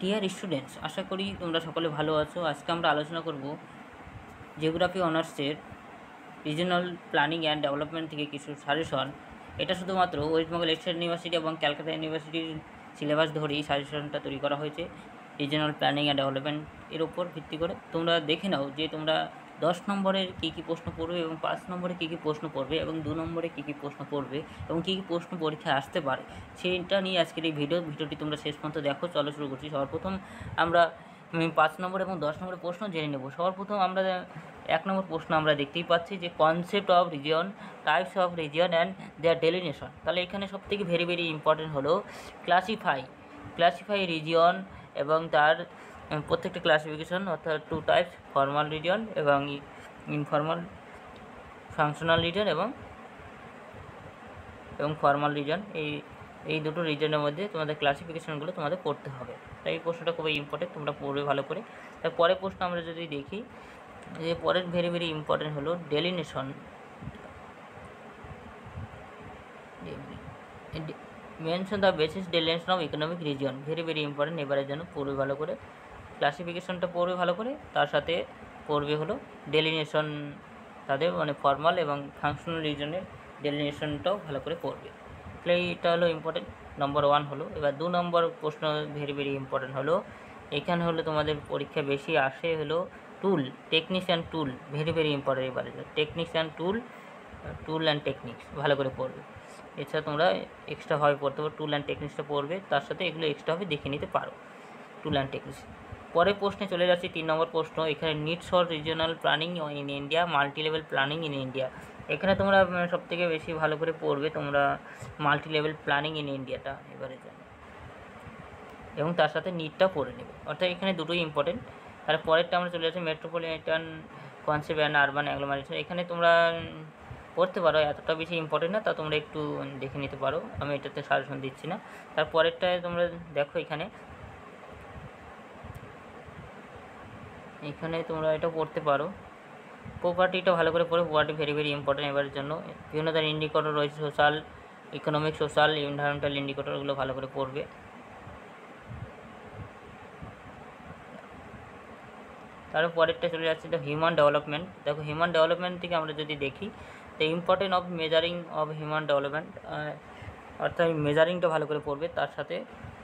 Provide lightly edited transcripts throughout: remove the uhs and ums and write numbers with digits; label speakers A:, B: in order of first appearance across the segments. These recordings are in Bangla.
A: ডিয়ার স্টুডেন্টস, আশা করি তোমরা সকলে ভালো আছো। আজকে আমরা আলোচনা করব জিওগ্রাফি অনার্সের রিজিওনাল প্ল্যানিং অ্যান্ড ডেভেলপমেন্ট থেকে কিছু সাজেশন। এটা শুধুমাত্র ওয়েস্ট বেঙ্গল স্টেট ইউনিভার্সিটি এবং ক্যালকাটা ইউনিভার্সিটির সিলেবাস ধরেই সাজেশনটা তৈরি করা হয়েছে রিজিওনাল প্ল্যানিং অ্যান্ড ডেভেলপমেন্ট এর উপর ভিত্তি করে। তোমরা দেখে নাও যে তোমরা 10 নম্বরের কী কী প্রশ্ন পড়বে এবং 5 নম্বরে কী কী প্রশ্ন পড়বে এবং 2 নম্বরে কী কী প্রশ্ন পড়বে এবং কী কী প্রশ্ন পরীক্ষায় আসতে পারে, সেইটা নিয়ে আজকের এই ভিডিওটি তোমরা শেষ পর্যন্ত দেখো। চলো শুরু করছি। সর্বপ্রথম আমরা 5 নম্বর এবং 10 নম্বরের প্রশ্ন জেনে নেব। সর্বপ্রথম আমরা 1 নম্বর প্রশ্ন আমরা দেখতেই পাচ্ছি যে concept of region, types of region and their delineation. তাহলে এখানে সবথেকে ভেরি ইম্পর্টেন্ট হলো ক্লাসিফাই রিজিয়ন এবং তার প্রত্যেকটা ক্লাসিফিকেশন, অর্থাৎ 2 টাইপস, ফর্মাল রিজিয়ন এবং ইনফর্মাল, ফাংশনাল রিজিয়ন এবং ফর্মাল রিজিয়ন। এই দুটো রিজনের মধ্যে তোমাদের ক্লাসিফিকেশনগুলো তোমাদের পড়তে হবে। তাই এই প্রশ্নটা খুবই ইম্পর্টেন্ট, তোমরা পড়বে ভালো করে। তার পরের প্রশ্ন আমরা যদি দেখি, যে পরের ভেরি ইম্পর্টেন্ট হলো delineation. Mention the basis delineation of economic region, very important. এবারের জন্য পড়বে ভালো করে, ক্লাসিফিকেশনটা পড়বে ভালো করে, তার সাথে পড়বে হলো ডেলিনেশন, তাদের মানে ফর্মাল এবং ফাংশনাল রিজনের ডেলিনেশনটাও ভালো করে পড়বে। তাহলে এটা হলো ইম্পর্টেন্ট, নম্বর 1 হলো। এবার 2 নম্বর প্রশ্ন ভেরি ইম্পর্টেন্ট হলো, এখানে হলো তোমাদের পরীক্ষা বেশি আসে হলো tool, techniques and tool, very important. এবারে techniques and tool and techniques ভালো করে পড়বে। এছাড়া তোমরা এক্সট্রাভাবে পড়তে পারো, টুল অ্যান্ড টেকনিক্সটা পড়বে, তার সাথে এগুলো এক্সট্রাভাবে দেখে নিতে পারো, টুল অ্যান্ড টেকনিক্স। পরের প্রশ্নে চলে যাচ্ছি, 3 নম্বর প্রশ্ন। এখানে needs for regional planning in India, multi level planning in India. এখানে তোমরা সবথেকে বেশি ভালো করে পড়বে তোমরা মাল্টি লেভেল প্ল্যানিং ইন ইন্ডিয়াটা এবারে জানো, এবং তার সাথে নিডটা পড়ে নেবে, অর্থাৎ এখানে দুটোই ইম্পর্টেন্ট। তার পরেরটা আমরা চলে যাচ্ছি মেট্রোপলিটন কনসেপ্ট অ্যান্ড আরবান অ্যাগ্লোমারেশন। এখানে তোমরা পড়তে পারো, এতটা বেশি ইম্পর্টেন্ট না, তা তোমরা একটু দেখে নিতে পারো, আমি এটাতে সাজেশন দিচ্ছি না। তার পরেরটায় তোমরা দেখো, এখানে তোমরা এটা পড়তে পারো, প্রপার্টিটা ভালো করে পড়ো, প্রপার্টি ভেরি ইম্পর্টেন্ট এবারের জন্য। বিভিন্ন ধরনের ইন্ডিকেটর রয়েছে, সোশ্যাল, ইকোনমিক, সোশ্যাল, এনভায়রনমেন্টাল ইন্ডিকেটরগুলো ভালো করে পড়বে। তারপর পরেরটা চলে যাচ্ছে তো হিউম্যান ডেভেলপমেন্ট। দেখো, হিউম্যান ডেভেলপমেন্ট থেকে আমরা যদি দেখি, তো important of measuring of human development, অর্থাৎ মেজারিংটা ভালো করে পড়বে, তার সাথে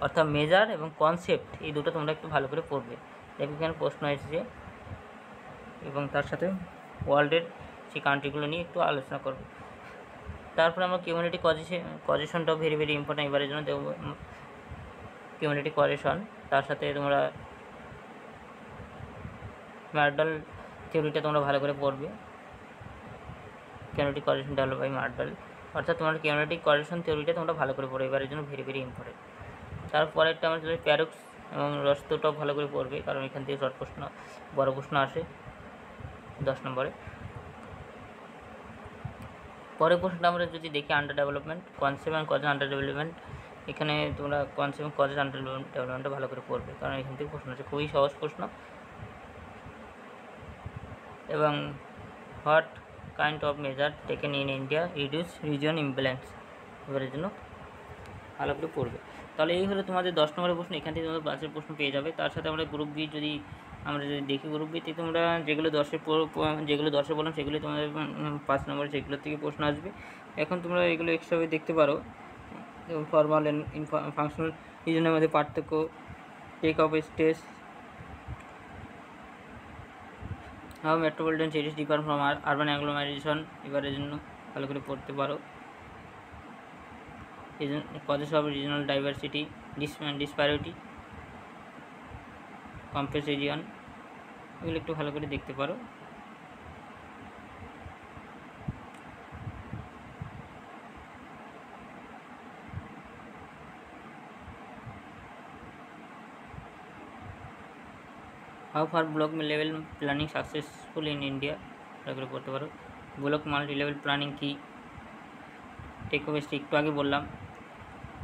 A: অর্থাৎ মেজার এবং কনসেপ্ট, এই দুটো তোমরা একটু ভালো করে পড়বে। দেখো এখানে প্রশ্ন এসেছে, এবং তার সাথে ওয়ার্ল্ডের সেই কান্ট্রিগুলো নিয়ে একটু আলোচনা করবে। তারপরে আমরা কমিউনিটি কজেশনটাও ভেরি ইম্পর্টেন্ট এবারের জন্য দেখব, কমিউনিটি কজেশন, তার সাথে তোমরা মার্ডাল থিওরিটা তোমরা ভালো করে পড়বে, কমিউনিটি কজেশন ডেভেলপ বাই মার্ডাল, অর্থাৎ তোমার কমিউনিটি কজেশন থিওরিটা তোমরা ভালো করে পড়বে এবারের জন্য, ভেরি ইম্পর্টেন্ট। তারপরেরটা আমরা চলে প্যারক্স এবং রস্তটাও ভালো করে পড়বে, কারণ এখান থেকে শর্ট প্রশ্ন, বড় প্রশ্ন আসে 10 নম্বরে। পরের প্রশ্নটা আমরা যদি দেখি, under development, concept and causes under development. এখানে তোমরা কনসেপ্ট এবং কজেস আন্ডার ডেভেলপমেন্টটা ভালো করে পড়বে, কারণ এখান থেকে প্রশ্ন আছে, খুবই সহজ প্রশ্ন। এবং what kind of measure taken in India reduce region imbalance, এবারের জন্য ভালো করে পড়বে। তাহলে এই হলো তোমাদের 10 নম্বরের প্রশ্ন, এখান থেকে তোমরা 5-এর প্রশ্ন পেয়ে যাবে। তার সাথে আমরা গ্রুপ বি যদি দেখি, গ্রুপ বিতে তোমরা যেগুলো 10-এ বললাম সেগুলো তোমাদের 5 নম্বরে সেগুলোর থেকে প্রশ্ন আসবে। এখন তোমরা এগুলো এক্সট্রাভাবে দেখতে পারো, ফর্মাল অ্যান্ড ফাংশনাল রিজনের মধ্যে পার্থক্য, take off stage, how metropolitan cities differ from urban agglomeration, এবারের জন্য ভালো করে পড়তে পারো। Causes of regional diversity, disparity, complex region, এগুলো একটু ভালো করে দেখতে পারো। How far block level planning successful in India, ভালো করে পড়তে পারো। ব্লক মাল্টি লেভেল প্ল্যানিং কি, টেক অফ স্টেজ একটু আগে বললাম,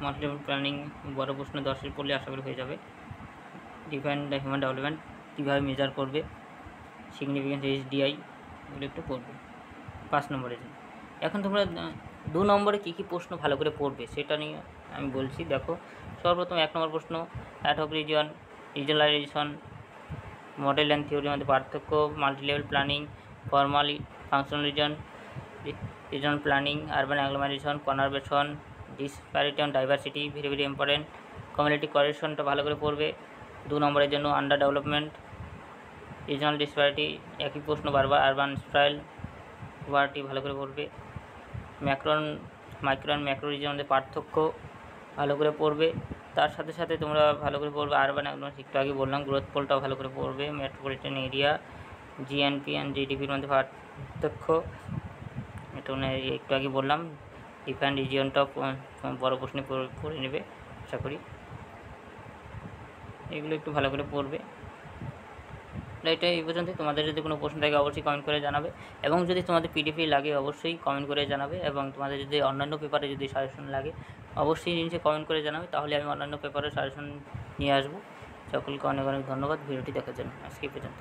A: মাল্টি লেভেল প্ল্যানিং বড় প্রশ্ন 10-এর পড়লে আশা করি হয়ে যাবে। ডিফাইন দ্য হিউম্যান ডেভেলপমেন্ট, কীভাবে মেজার করবে, সিগনিফিকেন্স HDI, এগুলো একটু পড়বে 5 নম্বরের জন্য। এখন তোমরা 2 নম্বরে কী কী প্রশ্ন ভালো করে পড়বে সেটা নিয়ে আমি বলছি। দেখো, সর্বপ্রথম 1 নম্বর প্রশ্ন, ad hoc region, regionalization, model and থিওরির মধ্যে পার্থক্য, multi level planning, formal functional region planning, urban agglomeration, conservation, disparity and diversity, very very important. Community কোয়ারেশনটা ভালো করে পড়বে। 2 নম্বরের জন্য আন্ডার ডেভেলপমেন্ট, রিজনাল ডিসপ্যারিটি, একই প্রশ্ন বারবার, আরবান স্টাইল ওয়ার্ডটি ভালো করে পড়বে। মাইক্রো অ্যান্ড ম্যাক্রো রিজনের মধ্যে পার্থক্য ভালো করে পড়বে। তার সাথে সাথে তোমরা ভালো করে পড়বে আরবান অ্যাগ্লোমারেশন, একটু আগে বললাম, গ্রোথ পোলটাও ভালো করে পড়বে। মেট্রোপলিটন এরিয়া, জিএনপি অ্যান্ড জিডিপির মধ্যে পার্থক্য, এটা একটু আগে বললাম। ডিফারেন্ট রিজিয়নটাও বড় প্রশ্নে পড়ে নেবে আশা করি। এগুলো একটু ভালো করে পড়বে। এটা এই পর্যন্ত। তোমাদের যদি কোনো প্রশ্ন থাকে অবশ্যই কমেন্ট করে জানাবে, এবং যদি তোমাদের পিডিএফ লাগে অবশ্যই কমেন্ট করে জানাবে, এবং তোমাদের যদি অন্যান্য পেপারে যদি সাজেশন লাগে অবশ্যই নিচে কমেন্ট করে জানাবে, তাহলে আমি অন্যান্য পেপারের সাজেশন নিয়ে আসবো। সকলকে অনেক অনেক ধন্যবাদ ভিডিওটি দেখার জন্য। আজকে পর্যন্ত।